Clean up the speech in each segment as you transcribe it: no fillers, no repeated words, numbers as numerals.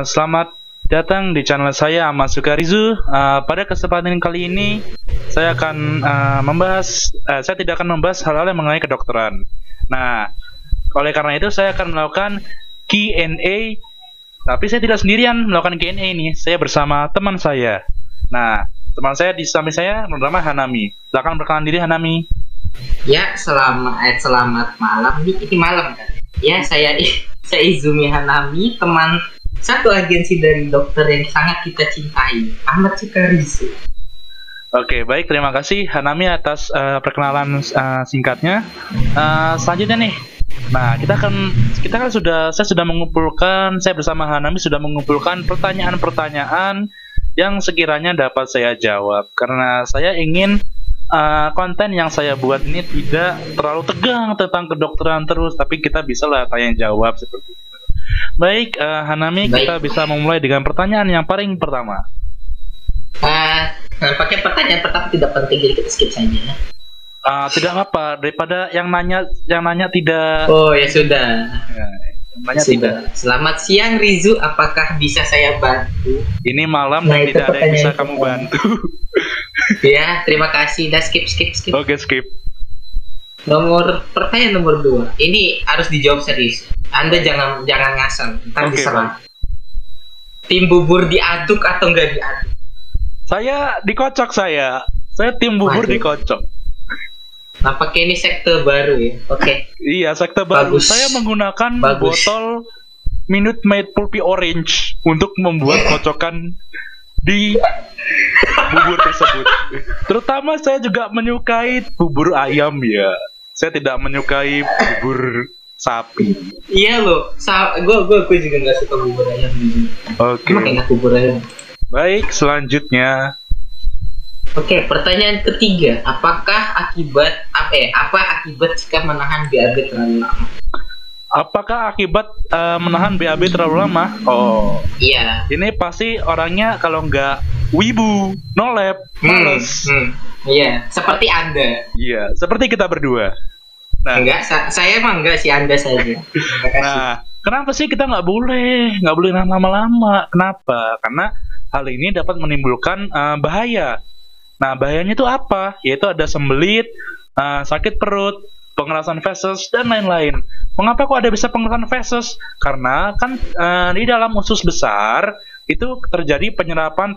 Selamat datang di channel saya Ahmad Sukarizu. Pada kesempatan kali ini saya akan saya tidak akan membahas hal-hal yang mengenai kedokteran. Nah, oleh karena itu saya akan melakukan Q&A, tapi saya tidak sendirian melakukan Q&A ini. Saya bersama teman saya. Nah, teman saya di samping saya bernama Hanami. Silakan perkenalan diri, Hanami. Ya, selamat malam. Ini malam kan? Ya, saya Izumi Hanami, teman satu agensi dari dokter yang sangat kita cintai, Ahmad Sukarizu. Oke, baik, terima kasih Hanami atas perkenalan singkatnya. Selanjutnya nih, nah saya bersama Hanami sudah mengumpulkan pertanyaan-pertanyaan yang sekiranya dapat saya jawab, karena saya ingin konten yang saya buat ini tidak terlalu tegang tentang kedokteran terus, tapi kita bisa lah tanya jawab seperti itu. Baik, Hanami, kita bisa memulai dengan pertanyaan yang paling pertama. Pakai pertanyaan pertama tidak penting, jadi kita skip saja. Tidak apa-apa, daripada yang nanya tidak. Oh ya sudah. Nanya tidak. Selamat siang Rizu, apakah bisa saya bantu? Ini malam dan tidak ada yang bisa kamu bantu. Ya, terima kasih. Dah skip. Oke, skip. Pertanyaan nomor 2. Ini harus dijawab serius. Anda jangan ngasal. Ntar diserang. Tim bubur diaduk atau enggak diaduk? Saya dikocok saya. Saya tim bubur dikocok. Nampaknya ini sekte baru ya. Oke. Iya, sekte baru. Saya menggunakan botol Minute Maid Pulpy Orange untuk membuat kocokan di bubur tersebut. Terutama saya juga menyukai bubur ayam ya. Saya tidak menyukai bubur sapi. Iya loh. Gue juga nggak suka bubur ayam. Oke. Enak bubur ayam. Baik, selanjutnya. Oke, pertanyaan ketiga. Apa akibat jika menahan BAB terlalu lama? Apakah akibat menahan BAB terlalu lama? Oh, iya. Ini pasti orangnya kalau nggak wibu, nolep, males. Iya, seperti Anda. Iya, seperti kita berdua. Nah, enggak, saya emang enggak sih, Anda saja. Nah, kenapa sih kita nggak boleh nahan lama-lama? Kenapa? Karena hal ini dapat menimbulkan bahaya. Nah, bahayanya itu apa? Yaitu ada sembelit, sakit perut, pengerasan feses, dan lain-lain. Mengapa kok ada bisa pengerasan feses? Karena kan di dalam usus besar itu terjadi penyerapan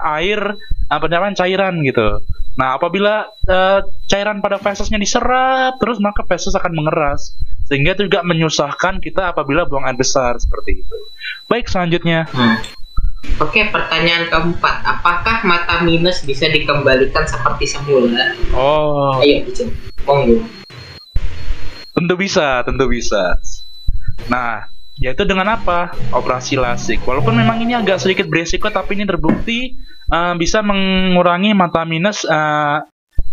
air, penyerapan cairan gitu. Nah, apabila cairan pada fesesnya diserap terus, maka feses akan mengeras, sehingga itu juga menyusahkan kita apabila buang air besar seperti itu. Baik, selanjutnya. Oke, pertanyaan keempat. Apakah mata minus bisa dikembalikan seperti semula? Oh. Ayo, Icu. Monggo. Tentu bisa. Nah, yaitu dengan apa? Operasi lasik. Walaupun memang ini agak sedikit beresiko, tapi ini terbukti bisa mengurangi mata minus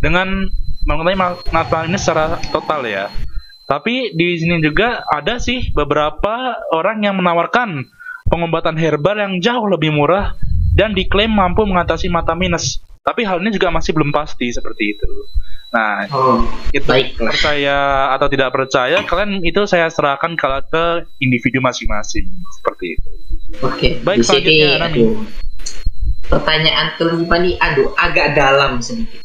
dengan mengurangi mata minus secara total ya. Tapi di sini juga ada sih beberapa orang yang menawarkan pengobatan herbal yang jauh lebih murah dan diklaim mampu mengatasi mata minus. Tapi hal ini juga masih belum pasti seperti itu. Nah, itu percaya atau tidak percaya, kalian itu saya serahkan ke individu masing-masing seperti itu. Oke. Baik, selanjutnya. Pertanyaan kelima nih, agak dalam sedikit.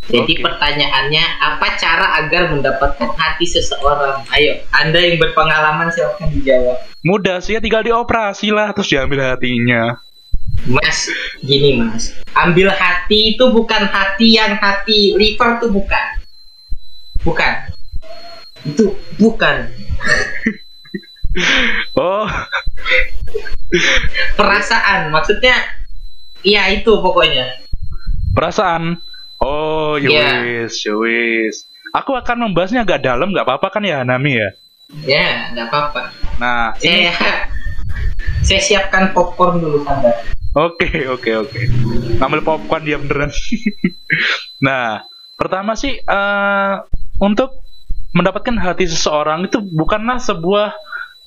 Jadi pertanyaannya, apa cara agar mendapatkan hati seseorang? Ayo, Anda yang berpengalaman silakan dijawab. Mudah sih, tinggal dioperasi lah terus diambil hatinya. Mas, gini mas, ambil hati itu bukan hati liver tuh bukan. Itu bukan. Oh. Perasaan, maksudnya, ya itu pokoknya. Perasaan. Oh, yowis. Aku akan membahasnya agak dalam, nggak apa-apa kan ya, Hanami ya? Ya, nggak apa-apa. Nah, saya siapkan popcorn dulu, sabar. Oke. Ngambil popcorn dia beneran. Nah, pertama sih untuk mendapatkan hati seseorang itu bukanlah sebuah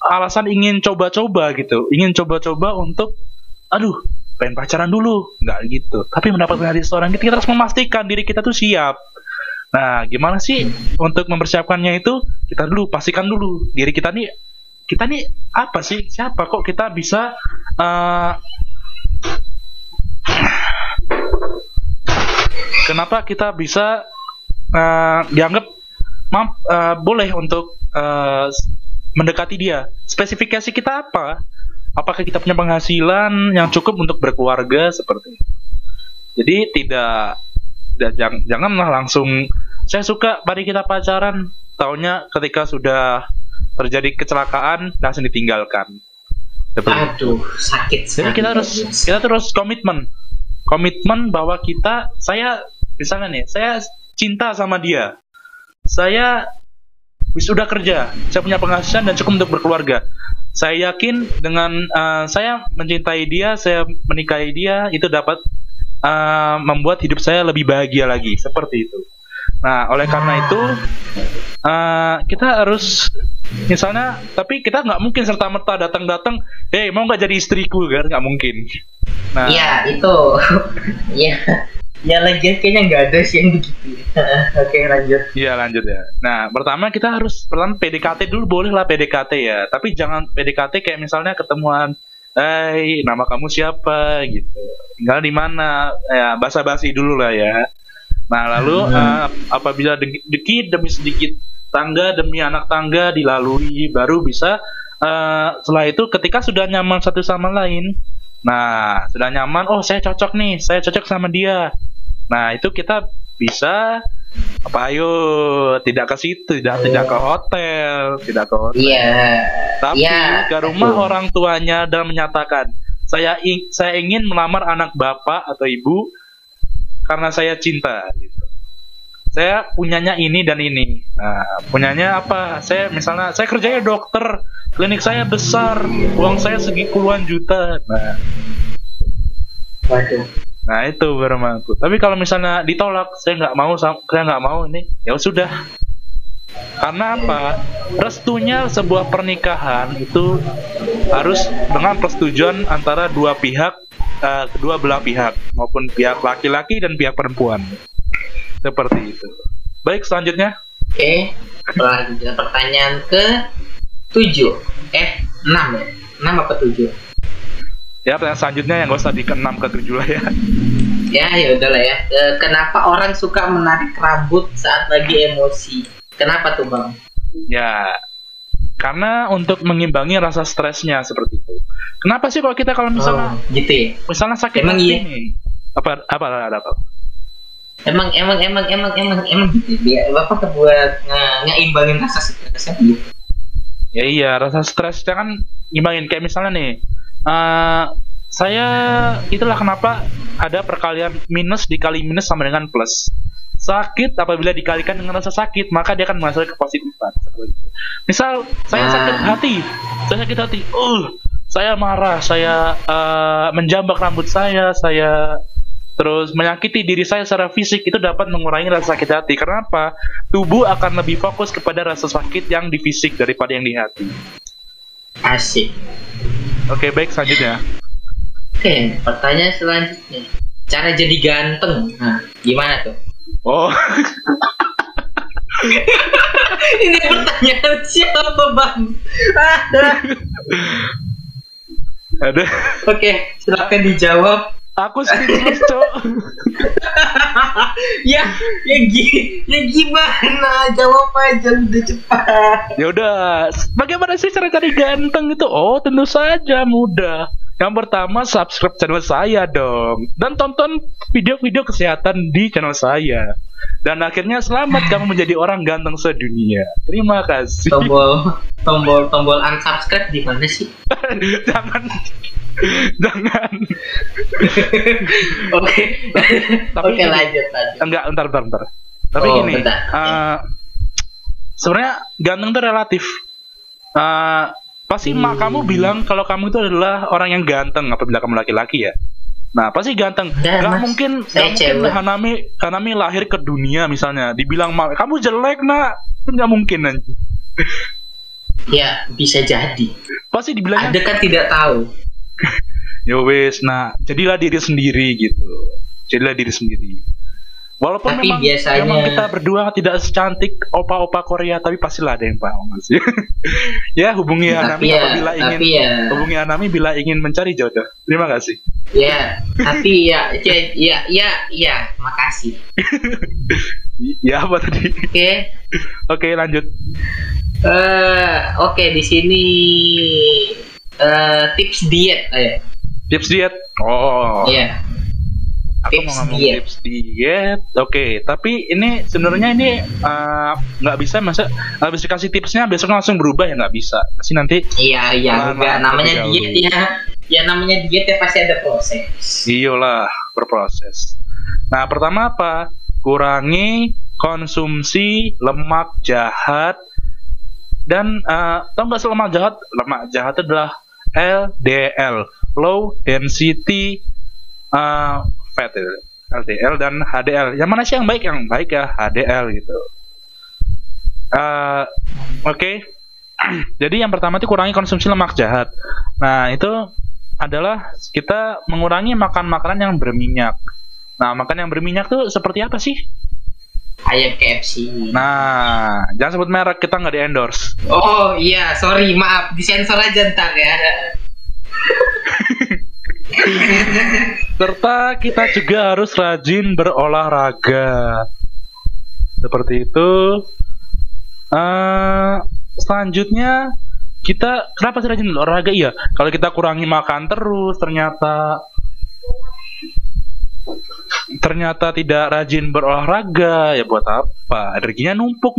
alasan ingin coba-coba gitu. Ingin coba-coba untuk pengen pacaran dulu, nggak gitu. Tapi mendapatkan hati seseorang itu kita harus memastikan diri kita tuh siap. Nah, gimana sih untuk mempersiapkannya itu? Kita dulu pastikan dulu diri kita nih kita nih apa sih, siapa kok kita bisa kenapa kita bisa dianggap boleh untuk mendekati dia. Spesifikasi kita apa? Apakah kita punya penghasilan yang cukup untuk berkeluarga seperti itu? Jadi janganlah langsung saya suka, mari kita pacaran, taunya ketika sudah terjadi kecelakaan langsung ditinggalkan. Aduh, sakit sekali. Jadi kita terus komitmen bahwa saya misalnya nih, saya cinta sama dia, saya sudah kerja, saya punya penghasilan dan cukup untuk berkeluarga. Saya yakin dengan saya mencintai dia, saya menikahi dia, itu dapat membuat hidup saya lebih bahagia lagi, seperti itu. Nah, oleh karena itu kita harus misalnya, tapi kita nggak mungkin serta-merta datang, mau nggak jadi istriku, kan? Nggak mungkin. Nah, iya itu, ya. Ya lanjut, kayaknya nggak ada sih yang begitu. Oke, lanjut. Iya, lanjut ya. Nah, pertama PDKT dulu, boleh lah PDKT ya. Tapi jangan PDKT kayak misalnya ketemuan, nama kamu siapa gitu, tinggal di mana, ya basa-basi dulu lah ya. Nah, lalu apabila sedikit demi sedikit, tangga demi anak tangga dilalui, baru bisa setelah itu ketika sudah nyaman satu sama lain. Nah, sudah nyaman, saya cocok nih, saya cocok sama dia. Nah, itu kita bisa ayo tidak ke situ, tidak ke hotel. Iya. Tapi ke rumah orang tuanya dan menyatakan, saya ingin melamar anak bapak atau ibu karena saya cinta gitu. Saya punyanya ini dan ini. Nah, punyanya apa? Saya kerjanya dokter, klinik saya besar, uang saya puluhan juta. Nah, waduh. Nah, itu bermaksud. Tapi kalau misalnya ditolak, saya nggak mau ini, ya sudah. Karena apa? Restunya sebuah pernikahan itu harus dengan persetujuan antara kedua belah pihak, maupun pihak laki-laki dan pihak perempuan. Seperti itu. Baik, selanjutnya. Oke, selanjutnya pertanyaan ke-7. 6 ya? 6 apa 7? Ya, pertanyaan selanjutnya yang gak usah di ke-6 ke-7 lah ya. Ya udahlah ya. Kenapa orang suka menarik rambut saat lagi emosi? Kenapa tuh, Bang? Ya, karena untuk mengimbangi rasa stresnya seperti itu. Kenapa sih kalau misalnya gitu ya? Misalnya sakit hati nih. Apa? Emang gitu ya. Bapak kebuat ngeimbangin rasa stresnya gitu. Ya iya, rasa stresnya kan imbangin, kayak misalnya nih. Itulah kenapa ada perkalian minus dikali minus sama dengan plus. Sakit apabila dikalikan dengan rasa sakit, maka dia akan menghasilkan kepositifan. Misal saya sakit hati, saya marah, saya menjambak rambut saya terus menyakiti diri saya secara fisik, itu dapat mengurangi rasa sakit hati. Karena apa? Tubuh akan lebih fokus kepada rasa sakit yang di fisik daripada yang di hati. Asik. Oke, baik, selanjutnya. Oke, pertanyaan selanjutnya. Cara jadi ganteng. Nah, gimana tuh? Oh. Ini pertanyaan siapa, Bang? Ada. Oke, silakan dijawab. Aku speechless, Cok. ya gimana? Jawab aja udah cepat. Ya udah, bagaimana sih cara cari ganteng itu? Oh, tentu saja mudah. Yang pertama, subscribe channel saya dong, dan tonton video-video kesehatan di channel saya. Dan akhirnya selamat kamu menjadi orang ganteng sedunia. Terima kasih. Tombol unsubscribe di mana sih? Jangan. Oke, lanjut. Enggak, bentar. Tapi gini, sebenarnya ganteng itu relatif. Pasti mak kamu bilang kalau kamu itu adalah orang yang ganteng apabila kamu laki-laki ya. Nah, pasti ganteng. Gak mungkin Hanami lahir ke dunia misalnya dibilang kamu jelek, nak. Nggak mungkin nanti. Ya, bisa jadi. Pasti dibilang ada kan tidak tahu. Ya wes, nah, jadilah diri sendiri gitu. Walaupun Tapi memang biasanya kita berdua tidak secantik opa-opa Korea, tapi pastilah ada yang paham sih. Ya, hubungi Anami hubungi Anami bila ingin mencari jodoh. Terima kasih. ya, tapi ya, makasih. Ya, apa tadi? Oke. Oke, lanjut. Oke, di sini tips diet ayo. Tips diet. Oh. Iya. Aku mau ngomong tips diet. Oke, tapi ini sebenarnya ini nggak bisa nggak bisa kasih tipsnya besok langsung berubah ya, nggak bisa. Pasti nanti. Iya, enggak namanya diet ya. Ya namanya diet ya pasti ada proses. Iyalah, berproses. Nah, pertama apa? Kurangi konsumsi lemak jahat dan tau nggak sih lemak jahat? Lemak jahat adalah LDL, low density fat, LDL dan HDL. Yang mana sih yang baik? Yang baik ya HDL gitu. Oke. Jadi yang pertama itu kurangi konsumsi lemak jahat. Nah, itu adalah kita mengurangi makan makanan yang berminyak. Nah, makan yang berminyak tuh seperti apa sih? Ayam KFC. Nah, jangan sebut merek, kita nggak di-endorse. Oh iya, sorry, maaf, disensor aja ntar ya. Serta kita juga harus rajin berolahraga. Seperti itu. Selanjutnya kita kenapa sih rajin berolahraga? Iya, kalau kita kurangi makan terus ternyata tidak rajin berolahraga, ya buat apa? Energinya numpuk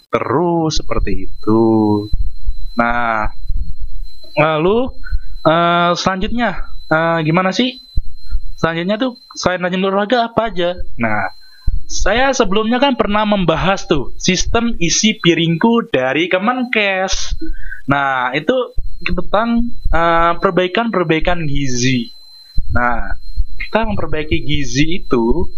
terus seperti itu. Nah, lalu selanjutnya gimana sih? Selanjutnya tuh selain rajin berolahraga apa aja? Nah, saya sebelumnya kan pernah membahas tuh sistem isi piringku dari Kemenkes. Nah, itu tentang perbaikan gizi. Nah, kita memperbaiki gizi itu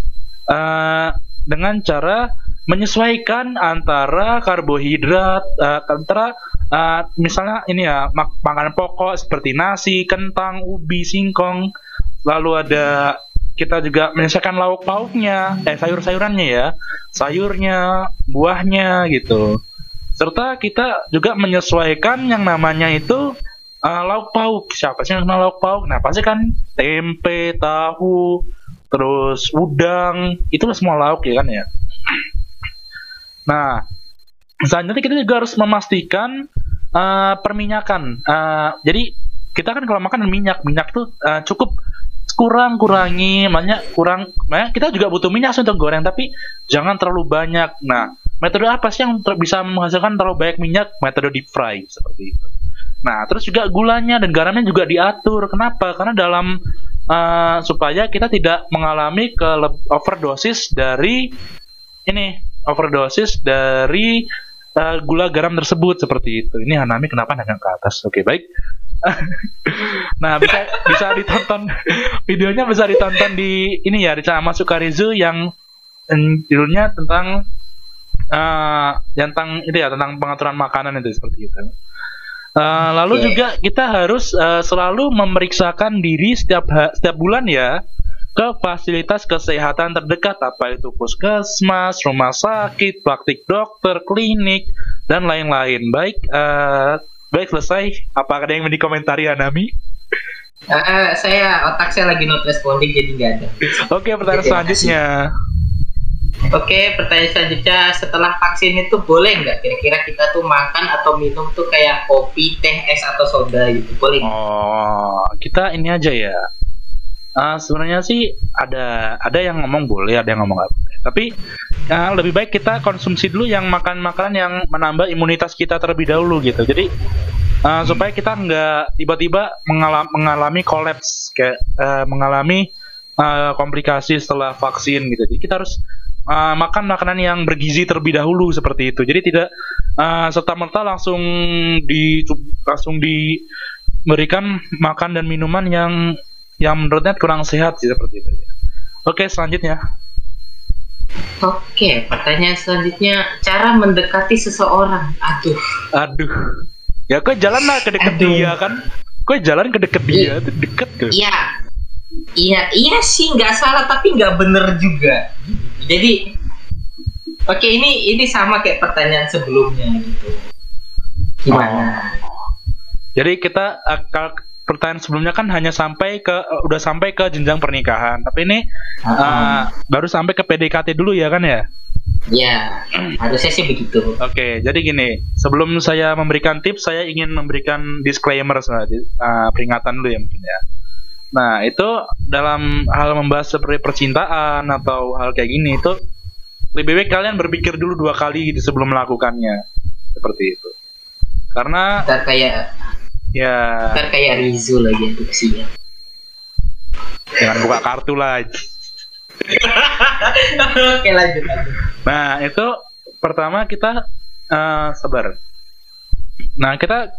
dengan cara menyesuaikan antara karbohidrat, antara misalnya ini ya makanan pokok seperti nasi, kentang, ubi, singkong. Lalu ada kita juga menyesuaikan lauk pauknya, sayur-sayurannya ya, sayurnya, buahnya gitu. Serta kita juga menyesuaikan yang namanya itu lauk pauk. Siapa sih yang kenal lauk pauk? Nah, pasti kan tempe, tahu, terus udang, itu semua lauk ya kan ya. Nah, selanjutnya kita juga harus memastikan perminyakan. Jadi kita kan kalau makan minyak tuh cukup kurangi, banyak kita juga butuh minyak untuk goreng, tapi jangan terlalu banyak. Nah, metode apa sih yang bisa menghasilkan terlalu banyak minyak? Metode deep fry seperti itu. Nah, terus juga gulanya dan garamnya juga diatur. Kenapa? Karena dalam supaya kita tidak mengalami overdosis dari gula garam tersebut seperti itu. Ini Hanami kenapa nanya ke atas? Oke, baik. Nah, bisa ditonton videonya, bisa ditonton di ini ya, di channel Mas Sukarizu yang judulnya tentang tentang pengaturan makanan itu seperti itu. Lalu juga kita harus selalu memeriksakan diri setiap bulan ya ke fasilitas kesehatan terdekat, apa itu puskesmas, rumah sakit, praktik dokter, klinik dan lain-lain. Baik, selesai. Apa ada yang mau dikomentari Hanami? Otak saya lagi not responding jadi nggak ada. Oke, pertanyaan selanjutnya. Oke, pertanyaan selanjutnya, setelah vaksin itu boleh nggak kira-kira kita tuh makan atau minum tuh kayak kopi, teh, es atau soda gitu, boleh? Oh, kita ini aja ya. Sebenarnya sih ada yang ngomong boleh, ada yang ngomong nggak boleh. Tapi lebih baik kita konsumsi dulu yang makanan yang menambah imunitas kita terlebih dahulu gitu. Jadi supaya kita nggak tiba-tiba mengalami kolaps, kayak mengalami komplikasi setelah vaksin gitu. Jadi kita harus makan makanan yang bergizi terlebih dahulu seperti itu. Jadi tidak serta-merta langsung diberikan makan dan minuman yang menurutnya kurang sehat sih, seperti itu. Oke, selanjutnya. Oke, pertanyaan selanjutnya, cara mendekati seseorang. Aduh. Ya, kok jalan lah ke deket dia kan? Kok jalan ke deket dia? Itu deket ke? Iya sih, nggak salah tapi nggak bener juga. Jadi, oke, ini sama kayak pertanyaan sebelumnya gitu. Gimana? Jadi kita kalau pertanyaan sebelumnya kan hanya udah sampai ke jenjang pernikahan, tapi ini baru sampai ke PDKT dulu ya kan ya? Ya, harusnya sih begitu. Oke, jadi gini, sebelum saya memberikan tips, saya ingin memberikan disclaimer, peringatan dulu ya mungkin ya. Nah, itu dalam hal membahas seperti percintaan atau hal kayak gini itu lebih baik kalian berpikir dulu 2 kali gitu sebelum melakukannya, seperti itu. Karena Ntar kayak Rizul lagi tuh kesian. Jangan buka kartu lah. Oke, lanjut. Nah, itu pertama kita sabar. Nah, kita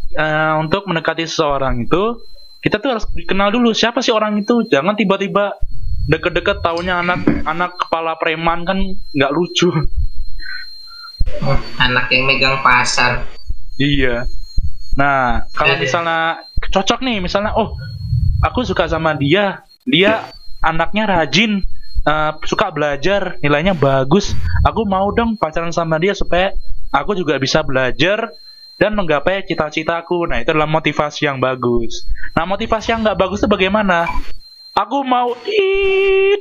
untuk mendekati seseorang itu kita tuh harus dikenal dulu siapa sih orang itu. Jangan tiba-tiba deket-deket taunya anak kepala preman, kan nggak lucu. Anak yang megang pasar. Iya. Nah, kalau misalnya cocok nih, misalnya aku suka sama dia anaknya rajin, suka belajar, nilainya bagus, aku mau dong pacaran sama dia supaya aku juga bisa belajar dan menggapai cita-citaku. Nah, itu adalah motivasi yang bagus. Nah, motivasi yang nggak bagus itu bagaimana? Aku mau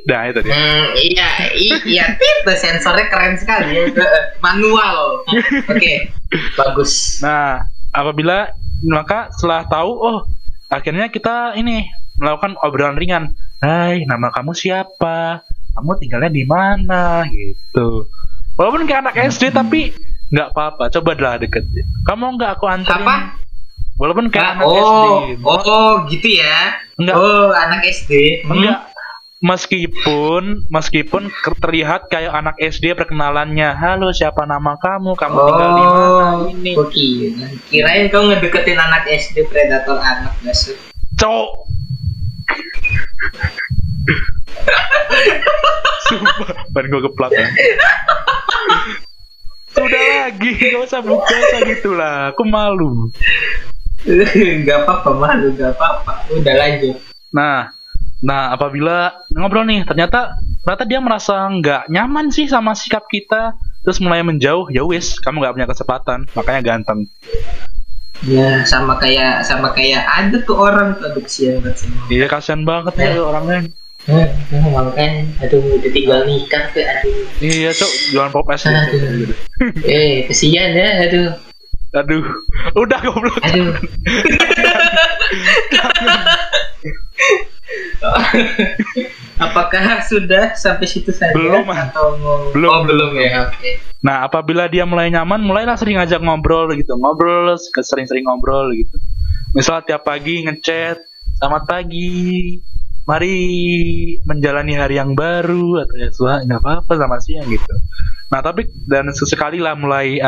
nah itu dia. Iya, itu sensornya keren sekali ya. Manual. Oke, bagus. Nah, maka setelah tahu, akhirnya kita ini melakukan obrolan ringan. Hai, nama kamu siapa? Kamu tinggalnya di mana? Gitu. Walaupun kayak anak SD tapi nggak apa-apa, cobalah deket. Kamu nggak aku anterin. Apa? Walaupun kayak anak SD. Gitu ya. Enggak. Anak SD. Enggak. Meskipun terlihat kayak anak SD perkenalannya. Halo, siapa nama kamu? Kamu tinggal di mana? Ini. Oke. Kirain kau ngedeketin anak SD predator anak dasar. Cok. Sumpah, ban gue keplak ya. Sudah lagi, gak usah gitulah. Aku malu. Gak apa-apa, malu, gak apa-apa. Udah lanjut. Nah, apabila ngobrol nih, ternyata dia merasa nggak nyaman sih sama sikap kita, terus mulai menjauh, ya wis, kamu nggak punya kesempatan, makanya ganteng. Ya, sama kayak ada tuh orang tuh kasihan banget sih. Iya, kasihan banget ya orangnya. Makanya, aduh, udah tinggal nikah tuh, aduh. Iya, Cok, jualan pop es gitu. Kasihan ya, Aduh, udah goblok. Aduh. Apakah sudah sampai situ saja? Belum, atau belum ya. Oke. Nah, apabila dia mulai nyaman, mulailah sering ngajak ngobrol gitu. Sering-sering ngobrol gitu. Misal tiap pagi ngechat, "Selamat pagi. Mari menjalani hari yang baru," atau ya nggak apa-apa sama siang gitu. Nah, tapi dan sesekali lah mulai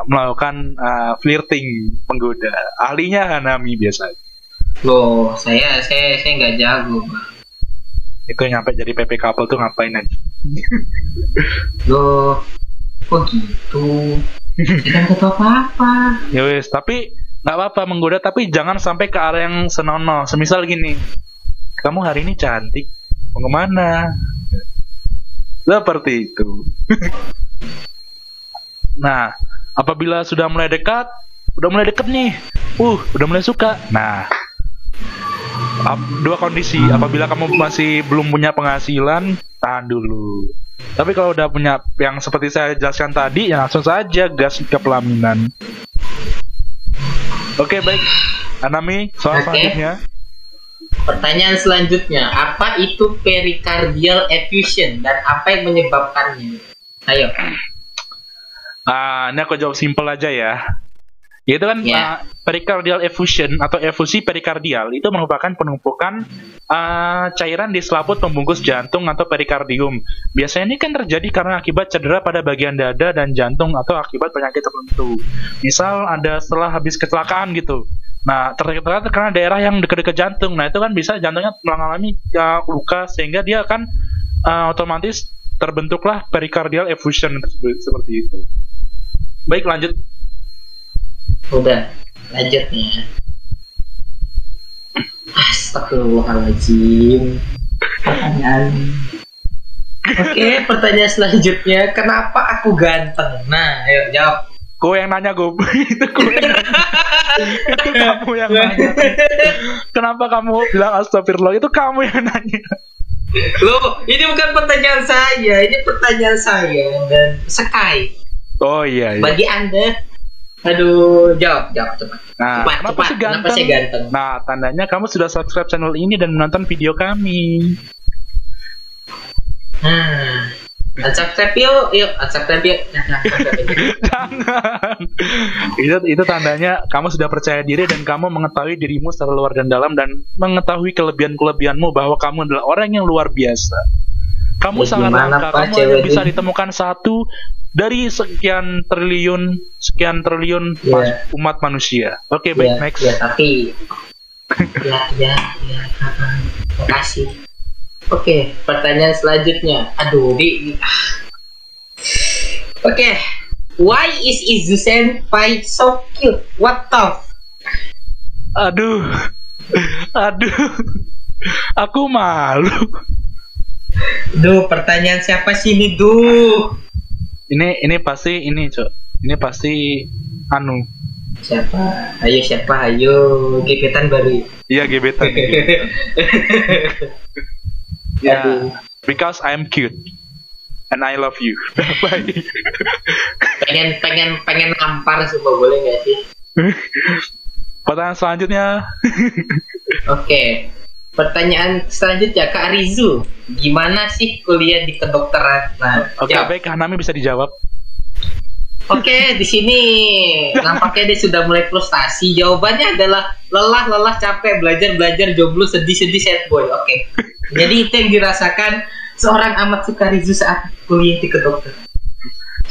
melakukan flirting, menggoda. Ahlinya Hanami biasa. Loh, saya nggak jago, Bang. Itu nyampe jadi PP couple tuh ngapain aja? Loh, kok gitu? Saya kan tahu apa-apa. Ya wes, tapi nggak apa-apa menggoda, tapi jangan sampai ke arah yang senonoh. Semisal gini, kamu hari ini cantik, mau kemana? Seperti itu. Nah, apabila sudah mulai deket nih, udah mulai suka. Nah, 2 kondisi. Apabila kamu masih belum punya penghasilan, tahan dulu. Tapi kalau udah punya, yang seperti saya jelaskan tadi, ya langsung saja gas ke pelaminan. Oke, baik. Hanami, soal selanjutnya. Pertanyaan selanjutnya, apa itu pericardial effusion dan apa yang menyebabkannya? Ayo. Ini aku jawab simpel aja ya. Yaitu kan pericardial effusion atau efusi perikardial itu merupakan penumpukan cairan di selaput pembungkus jantung atau perikardium. Biasanya ini kan terjadi karena akibat cedera pada bagian dada dan jantung atau akibat penyakit tertentu. Misal ada setelah habis kecelakaan gitu. Nah, ternyata karena daerah yang dekat-dekat jantung. Nah, itu kan bisa jantungnya mengalami luka sehingga dia akan otomatis terbentuklah pericardial effusion seperti itu. Baik, lanjut. Udah, lanjut ya. Astagfirullahaladzim. Pertanyaan. Oke, pertanyaan selanjutnya, kenapa aku ganteng? Nah, ayo jawab. Gue yang nanya, gue. Itu gue yang nanya. Itu kamu yang nanya. Kenapa kamu bilang astagfirullah? Itu kamu yang nanya. Loh, ini bukan pertanyaan saya, ini pertanyaan saya dan Sky. Oh iya. Bagi Anda, aduh, jawab cepat. Nah, kenapa sih ganteng? Kenapa sih ganteng? Nah, tandanya kamu sudah subscribe channel ini dan menonton video kami. Subscribe yuk, subscribe yuk. Jangan. Itu tandanya kamu sudah percaya diri dan kamu mengetahui dirimu secara luar dan dalam dan mengetahui kelebihan-kelebihanmu bahwa kamu adalah orang yang luar biasa. Kamu sangat langka, kamu hanya bisa ditemukan satu dari sekian triliun umat manusia. Oke, baik, next. Ya, tapi makasih. Oke, pertanyaan selanjutnya. Aduh, Oke, why is Izu Senpai so cute? What the? Aduh, aku malu. Duh, pertanyaan siapa sih ini, duh? Ini pasti ini, Cok. Ini pasti Anu. Siapa? Ayo, gebetan baru. Iya, gebetan. Ya, because I'm cute and I love you. Bye. pengen nampar semua, boleh nggak sih? Pertanyaan selanjutnya. Oke. Pertanyaan selanjutnya, Kak Rizu, gimana sih kuliah di kedokteran? Nah, oke, baik, Hanami bisa dijawab. Oke, di sini nampaknya dia sudah mulai frustasi. Jawabannya adalah lelah, capek, belajar, jomblo, sedih, sad boy. Oke. Jadi itu yang dirasakan seorang Ahmad Sukarizu saat kuliah di kedokteran.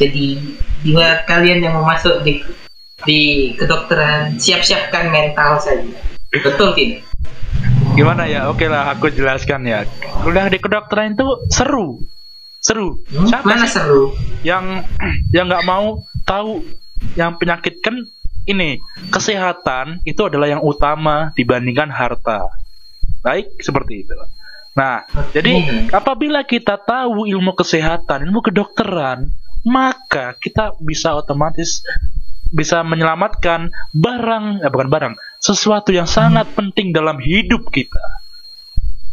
Jadi buat kalian yang mau masuk di kedokteran, siap-siapkan mental saja. Betul tidak? Gimana ya? Oke lah, aku jelaskan ya. Kuliah di kedokteran itu seru. Siapa mana sih seru? yang nggak mau tahu yang penyakit? Kan ini kesehatan itu adalah yang utama dibandingkan harta. Baik, seperti itu. Nah, jadi apabila kita tahu ilmu kesehatan, ilmu kedokteran, maka kita bisa otomatis bisa menyelamatkan sesuatu yang sangat penting dalam hidup kita.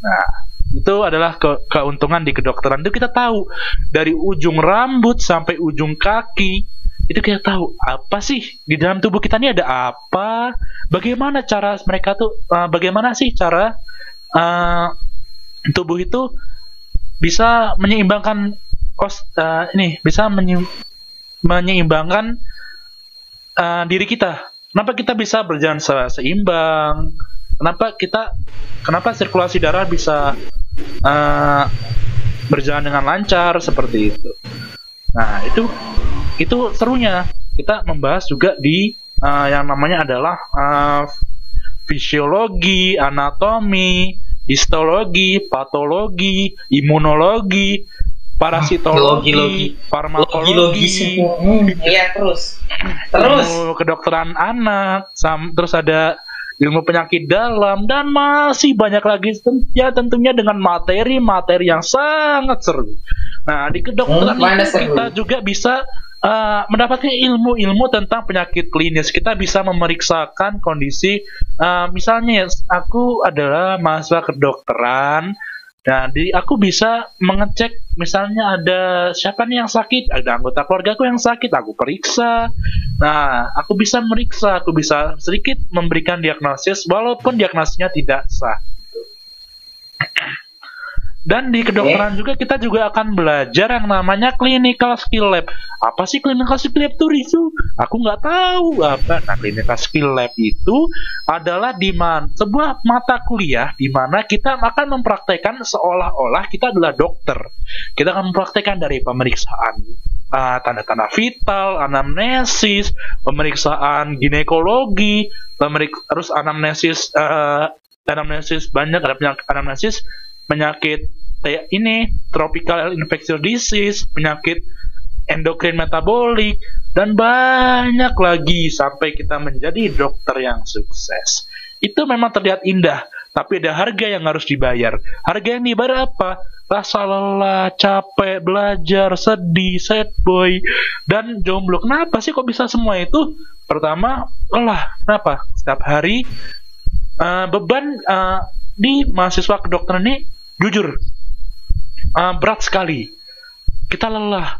Nah, itu adalah keuntungan di kedokteran. Itu kita tahu dari ujung rambut sampai ujung kaki. Itu kita tahu apa sih di dalam tubuh kita ini ada apa, bagaimana cara mereka tuh, bagaimana sih cara tubuh itu bisa menyeimbangkan menyeimbangkan diri kita. Kenapa kita bisa berjalan seimbang? Kenapa sirkulasi darah bisa berjalan dengan lancar seperti itu? Nah, itu serunya. Kita membahas juga di yang namanya adalah fisiologi, anatomi, histologi, patologi, imunologi, parasitologi, farmakologi, iya terus ilmu kedokteran anak, terus ada ilmu penyakit dalam dan masih banyak lagi ya, tentunya dengan materi-materi yang sangat seru. Nah, di kedokteran kita juga bisa mendapatkan ilmu-ilmu tentang penyakit klinis. Kita bisa memeriksakan kondisi, misalnya aku adalah mahasiswa kedokteran, dan aku bisa mengecek misalnya ada siapa nih yang sakit, ada anggota keluargaku yang sakit, aku periksa. Nah, aku bisa sedikit memberikan diagnosis walaupun diagnosisnya tidak sah. Dan di kedokteran juga kita juga akan belajar yang namanya clinical skill lab. Apa sih clinical skill lab itu, Rizu? Aku nggak tahu apa. Nah, clinical skill lab itu adalah sebuah mata kuliah di mana kita akan mempraktekkan seolah-olah kita adalah dokter. Kita akan mempraktekkan dari pemeriksaan tanda-tanda vital, anamnesis, pemeriksaan ginekologi, terus anamnesis banyak, ada anamnesis penyakit kayak ini, tropical infectious disease, penyakit endokrin metabolik, dan banyak lagi sampai kita menjadi dokter yang sukses. Itu memang terlihat indah, tapi ada harga yang harus dibayar. Harga yang dibayar apa? Rasa lelah, capek, belajar, sedih, sad boy, dan jomblo. Kenapa sih kok bisa semua itu? Pertama, lelah. Kenapa? Setiap hari beban di mahasiswa kedokteran ini jujur berat sekali. Kita lelah.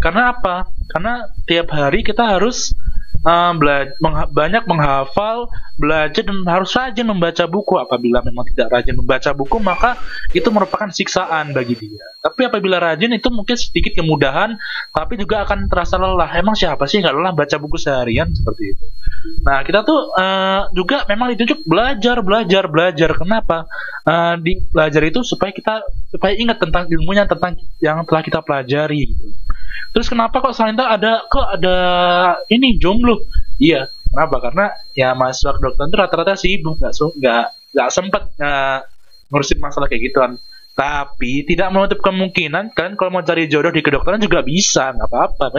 Karena apa? Karena tiap hari kita harus banyak menghafal, belajar, dan harus rajin membaca buku. Apabila memang tidak rajin membaca buku, maka itu merupakan siksaan bagi dia. Tapi apabila rajin, itu mungkin sedikit kemudahan, tapi juga akan terasa lelah. Emang siapa sih nggak lelah baca buku seharian seperti itu? Nah, kita tuh juga memang dituntut belajar. Kenapa? Di belajar itu supaya ingat tentang ilmunya, tentang yang telah kita pelajari gitu. Terus kenapa kok selain itu ada ini jomblo? Iya, kenapa? Karena ya mahasiswa kedokteran itu rata-rata sibuk, nggak sempat ngurusin masalah kayak gituan. Tapi tidak menutup kemungkinan kan kalau mau cari jodoh di kedokteran juga bisa, nggak apa-apa.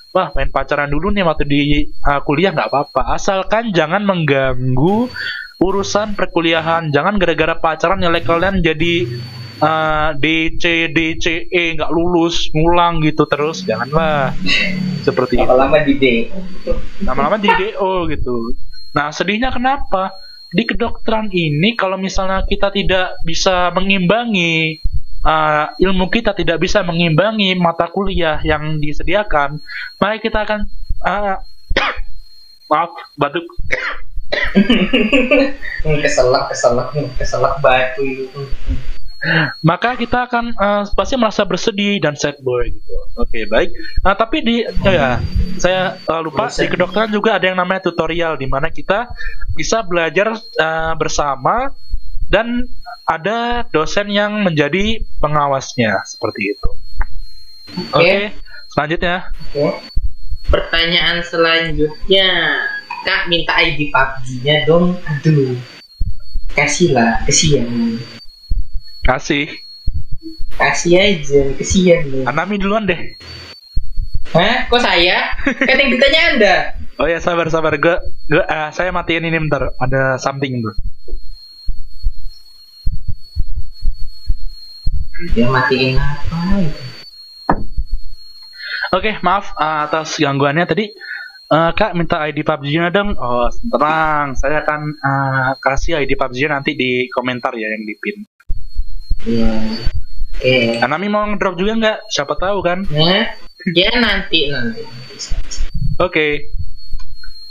Wah, main pacaran dulu nih waktu di kuliah nggak apa-apa. Asalkan jangan mengganggu urusan perkuliahan. Jangan gara-gara pacaran nilai kalian jadi DC, DCE, nggak lulus, ngulang gitu terus. Janganlah seperti itu. Lama-lama di DO gitu. Nah, sedihnya kenapa? Di kedokteran ini kalau misalnya kita tidak bisa mengimbangi ilmu kita, tidak bisa mengimbangi mata kuliah yang disediakan, maka kita akan maaf, batuk. keselak batu. Maka kita akan pasti merasa bersedih dan sad boy gitu. Oke, baik. Nah, tapi saya lupa di kedokteran juga ada yang namanya tutorial, di mana kita bisa belajar bersama dan ada dosen yang menjadi pengawasnya seperti itu. Oke. Selanjutnya. Pertanyaan selanjutnya, Kak minta ID PUBG-nya dong. Aduh, kasihlah, kesian. Kasih aja, kesian nih. Anami duluan deh. Hah? Kok saya? Kan yang ditanya Anda. Oh ya, sabar. Saya matiin ini bentar. Ada something bro. Dia matiin apa itu? Oke, maaf atas gangguannya tadi. Kak minta ID PUBG-nya dong. Oh, tenang. Saya akan kasih ID PUBG-nya nanti di komentar ya, yang di pin. Iya. Oke. Anami mau ngedrop juga nggak? Siapa tahu kan? Ya nanti. Oke.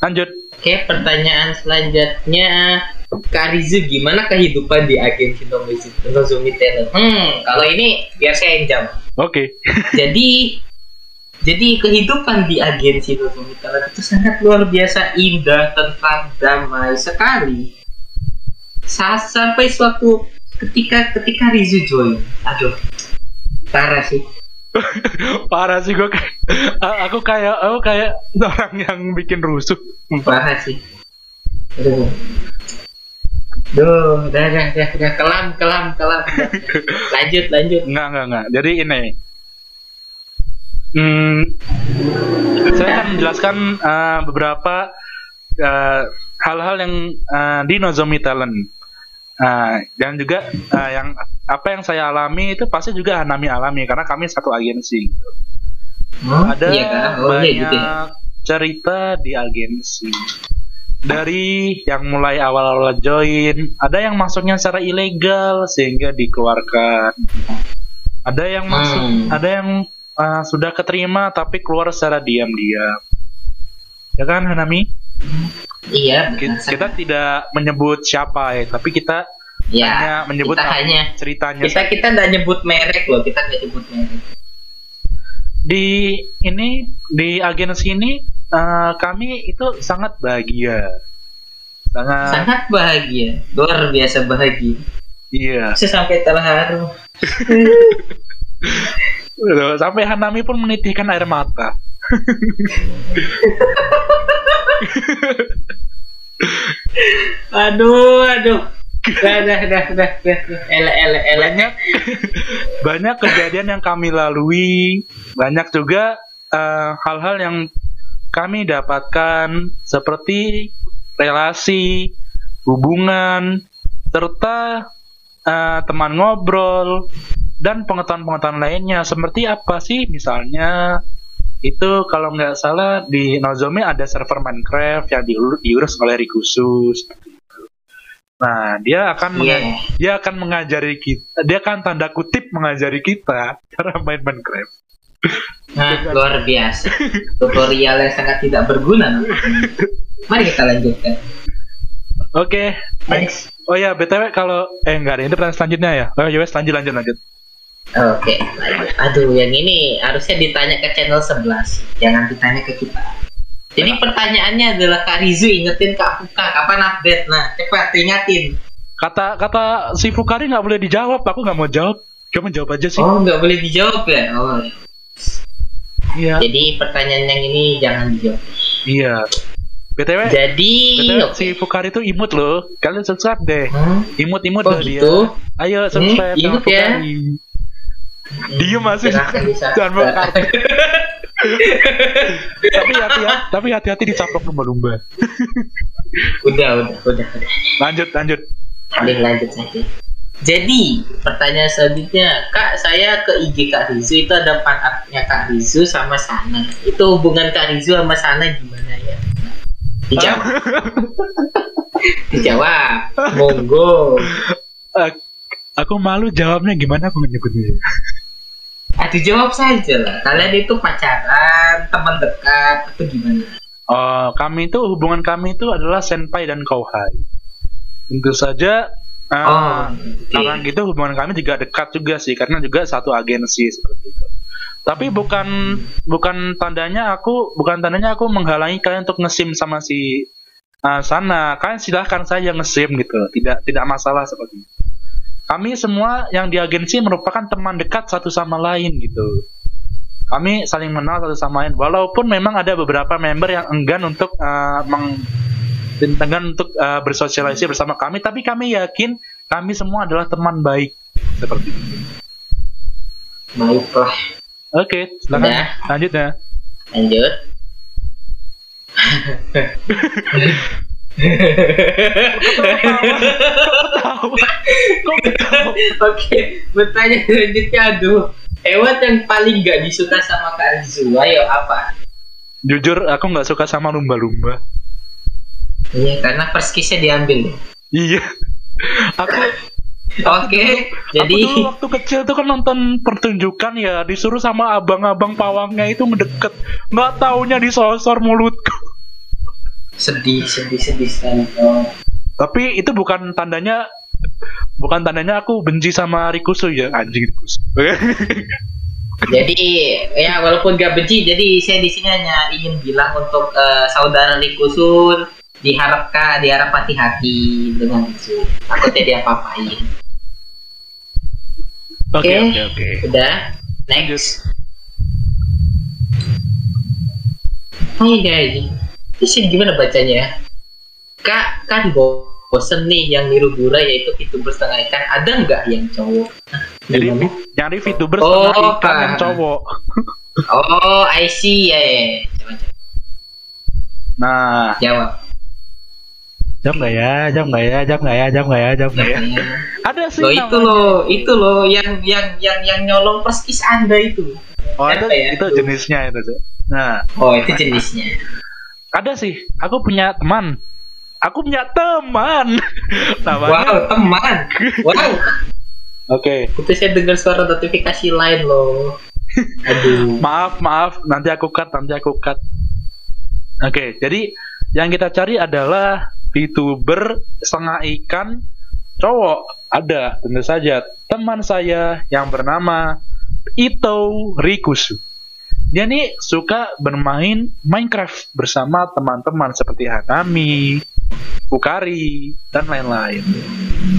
Lanjut. Oke, pertanyaan selanjutnya, Kak Rizu, gimana kehidupan di agensi Nozomi Talent? Kalau ini biar saya yang jawab. Oke. Jadi kehidupan di agensi Nozomi Talent itu sangat luar biasa indah, tentram, damai sekali. Sampai suatu ketika Rizu join, aduh, parah sih. Parah sih aku kayak orang yang bikin rusuh. Parah sih. Aduh. Udah kelam. Lanjut. Enggak. Jadi ini. Saya akan menjelaskan beberapa hal-hal yang di Nozomi Talent. Dan juga yang saya alami itu pasti juga Hanami alami karena kami satu agensi. Ada banyak cerita di agensi. Dari yang mulai awal-awal join, ada yang masuknya secara ilegal sehingga dikeluarkan. Ada yang sudah keterima tapi keluar secara diam-diam. Ya kan, Hanami? Iya, kita tidak menyebut siapa ya, tapi kita hanya menyebut ceritanya. Kita nggak nyebut merek loh, kita nggak nyebut merek. Di agensi ini kami itu sangat bahagia, sangat bahagia, luar biasa bahagia. Iya. Saya sampai terharu. Sampai Hanami pun menitikkan air mata. Aduh. Dah. Banyak kejadian yang kami lalui, banyak juga hal-hal yang kami dapatkan seperti relasi, hubungan, serta teman ngobrol dan pengetahuan-pengetahuan lainnya. Seperti apa sih? Misalnya itu kalau nggak salah di Nozomi ada server Minecraft yang diurus oleh Rikusu. Nah, dia akan mengajari kita, dia akan tanda kutip mengajari kita cara main Minecraft. Nah, luar biasa. Tutorial yang sangat tidak berguna. Mari kita lanjutkan. Oke, next. Oh ya, BTW kalau enggak ada, ini pertanyaan selanjutnya ya. Oh, ya wes, lanjut. Oke, aduh, yang ini harusnya ditanya ke channel 11, jangan ditanya ke kita. Jadi pertanyaannya adalah Kak Rizu ingetin Kak Fuka kapan update. Nah, cepat ingatin. Kata si Fukari nggak boleh dijawab, aku nggak mau jawab. Kamu jawab aja sih. Oh, nggak boleh dijawab ya? Oh. Iya. Jadi pertanyaan yang ini jangan dijawab. Iya. BTW si Fukari itu imut loh. Kalian subscribe deh. Imut-imut loh gitu? Dia. Ayo subscribe sama Fukari. Diem masih. Jangan bakar. tapi hati-hati dicaplok lumba-lumba. Udah. Lanjut. Lanjut saja. Jadi pertanyaan selanjutnya, Kak, saya ke IG Kak Rizu itu ada part-nya Kak Rizu sama Sana. Itu hubungan Kak Rizu sama Sana gimana ya? Dijawab. Monggo. Aku malu jawabnya, gimana aku menyebutnya. Dijawab saja lah. Kalian itu pacaran, teman dekat, atau gimana? Hubungan kami itu adalah senpai dan kouhai. Tentu saja. Karena gitu hubungan kami juga dekat juga sih, karena juga satu agensi seperti itu. Tapi bukan tandanya aku menghalangi kalian untuk nge-sim sama si Sana. Kalian silahkan saja nge-sim gitu, tidak masalah seperti itu. Kami semua yang di agensi merupakan teman dekat satu sama lain gitu. Kami saling mengenal satu sama lain, walaupun memang ada beberapa member yang enggan untuk bersosialisasi bersama kami, tapi kami yakin kami semua adalah teman baik seperti itu. Baiklah. Oke, silakan lanjut ya. Lanjut. Oke, bertanya selanjutnya. Aduh, hewan yang paling gak disuka sama Kak Rizu, ayo apa? Jujur, aku nggak suka sama lumba-lumba. Iya, karena perskisnya diambil. Iya. Oke, jadi aku dulu waktu kecil tuh kan nonton pertunjukan ya, disuruh sama abang-abang pawangnya itu mendekat, nggak taunya disosor mulutku. Sedih sekali. Tapi itu bukan tandanya aku benci sama Rikusu ya, anjing Rikusu. Jadi ya walaupun gak benci, jadi saya di sini hanya ingin bilang untuk saudara Rikusu diharap hati-hati dengan itu. Aku tidak apa-apain. Oke. Udah. Next. Hai guys. Ini gimana bacanya? Kak, kan bosen nih yang niru Gura yaitu VTuber setengah ikan. Ada nggak yang cowok? Jadi nyari VTuber setengah ikan yang cowok. Oh, I see ya. Coba. Nah, jawab. Jawab nggak ya? Ada sih. Itu loh yang nyolong perskis Anda itu. Oh, itu jenisnya itu. Nah. Oh, itu jenisnya. Ada sih. Aku punya teman. Namanya. Wow, teman. Wow. Oke. Itu saya dengar suara notifikasi lain loh. Aduh. Maaf. Nanti aku cut. Oke, jadi yang kita cari adalah VTuber setengah ikan cowok. Ada, tentu saja teman saya yang bernama Ito Rikusu. Dia nih suka bermain Minecraft bersama teman-teman seperti Hanami, Fukari, dan lain-lain.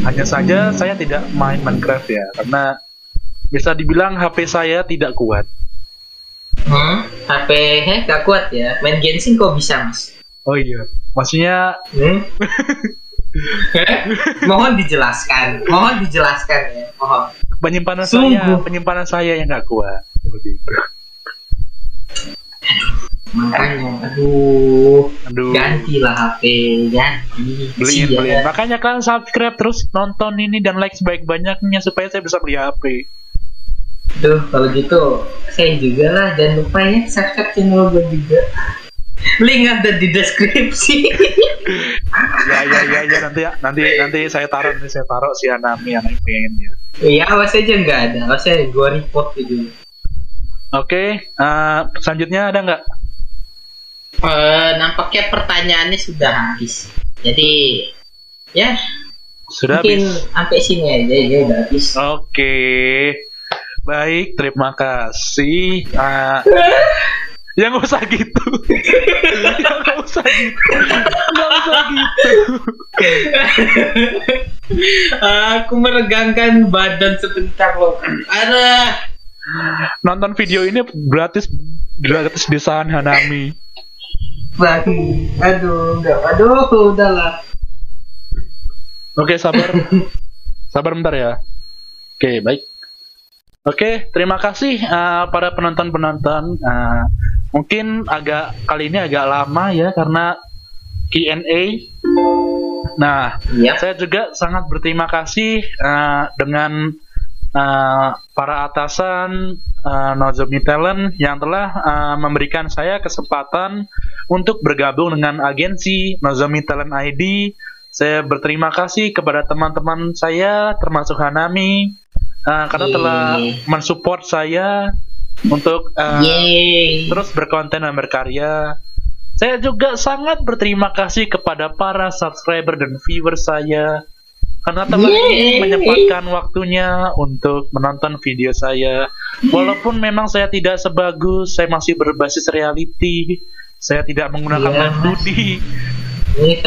Hanya saja saya tidak main Minecraft ya, karena bisa dibilang HP saya tidak kuat. HP gak kuat ya? Main Genshin kok bisa, Mas? Oh iya, maksudnya mohon dijelaskan ya, mohon. Penyimpanan saya yang gak kuat seperti itu. Makanya, aduh, Aduh. gantilah HP, ganti. Beliin, Kasihan. beliin. Makanya kalian subscribe terus nonton ini dan like sebaik-banyaknya supaya saya bisa beli HP. Duh, kalau gitu saya juga lah, jangan lupa ya subscribe channel gue juga. Link ada di deskripsi. Ya, nanti saya taruh si Hanami yang pengennya. Iya, awas aja nggak ada, awas aja gue report gitu. Oke, selanjutnya ada nggak? Nampaknya pertanyaannya sudah habis. Jadi ya Sudah mungkin habis. sampai sini aja ya udah habis. Oke, baik, terima kasih. Ya nggak usah gitu. Ya nggak usah gitu. Nggak usah gitu. Aku meregangkan badan sebentar loh. Ada. Nonton video ini gratis desain Hanami. Aduh, enggak. Aduh, udahlah. Oke, sabar. Sabar bentar ya. Oke, baik. Oke, terima kasih para penonton-penonton. Mungkin kali ini agak lama ya karena Q&A. Nah, Iya. saya juga sangat berterima kasih dengan para atasan Nozomi Talent yang telah memberikan saya kesempatan untuk bergabung dengan agensi Nozomi Talent ID. Saya berterima kasih kepada teman-teman saya termasuk Hanami karena telah mensupport saya untuk terus berkonten dan berkarya. Saya juga sangat berterima kasih kepada para subscriber dan viewer saya karena telah menyempatkan waktunya untuk menonton video saya. Walaupun memang saya tidak sebagus, saya masih berbasis reality, saya tidak menggunakan live 2D. Ini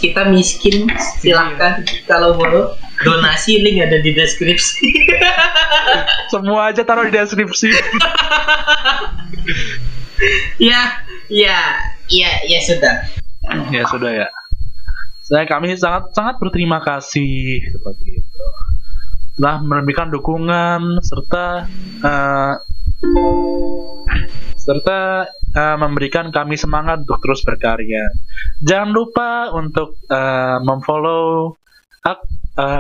kita miskin. Silahkan kalau mau donasi, link ada di deskripsi. Semua aja taruh di deskripsi. Ya sudah. Ya sudah ya. Kami sangat berterima kasih seperti itu. Telah memberikan dukungan serta memberikan kami semangat untuk terus berkarya. Jangan lupa untuk memfollow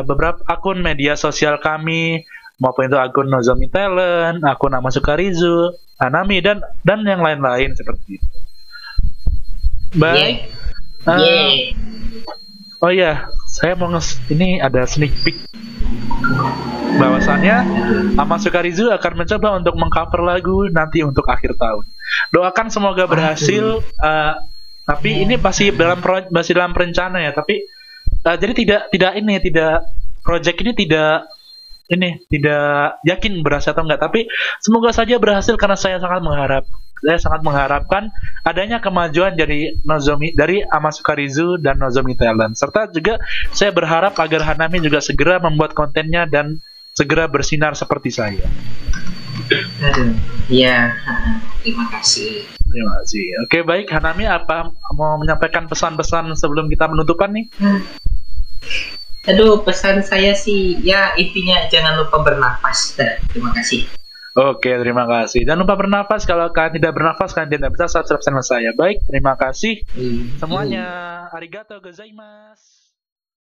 beberapa akun media sosial kami, maupun itu akun Nozomi Talent, akun Amasukarizu, Hanami dan yang lain-lain seperti itu. Baik. Oh iya, saya mau ini ada sneak peek bahwasannya Amasukarizu akan mencoba untuk mengcover lagu nanti untuk akhir tahun. Doakan semoga berhasil. Tapi ini masih dalam perencana ya. Tapi jadi project ini tidak yakin berhasil atau enggak. Tapi semoga saja berhasil karena saya sangat mengharapkan adanya kemajuan dari Amasukarizu dan Nozomi Talent. Serta juga saya berharap agar Hanami juga segera membuat kontennya dan segera bersinar seperti saya. Ya, terima kasih. Terima kasih. Oke, baik. Hanami, apa mau menyampaikan pesan-pesan sebelum kita menutupan nih? Aduh, pesan saya sih, ya intinya jangan lupa bernafas. Terima kasih. Oke, terima kasih. Jangan lupa bernafas. Kalau kalian tidak bernafas, kalian tidak bisa subscribe channel saya. Baik, terima kasih semuanya. Arigatou gozaimasu.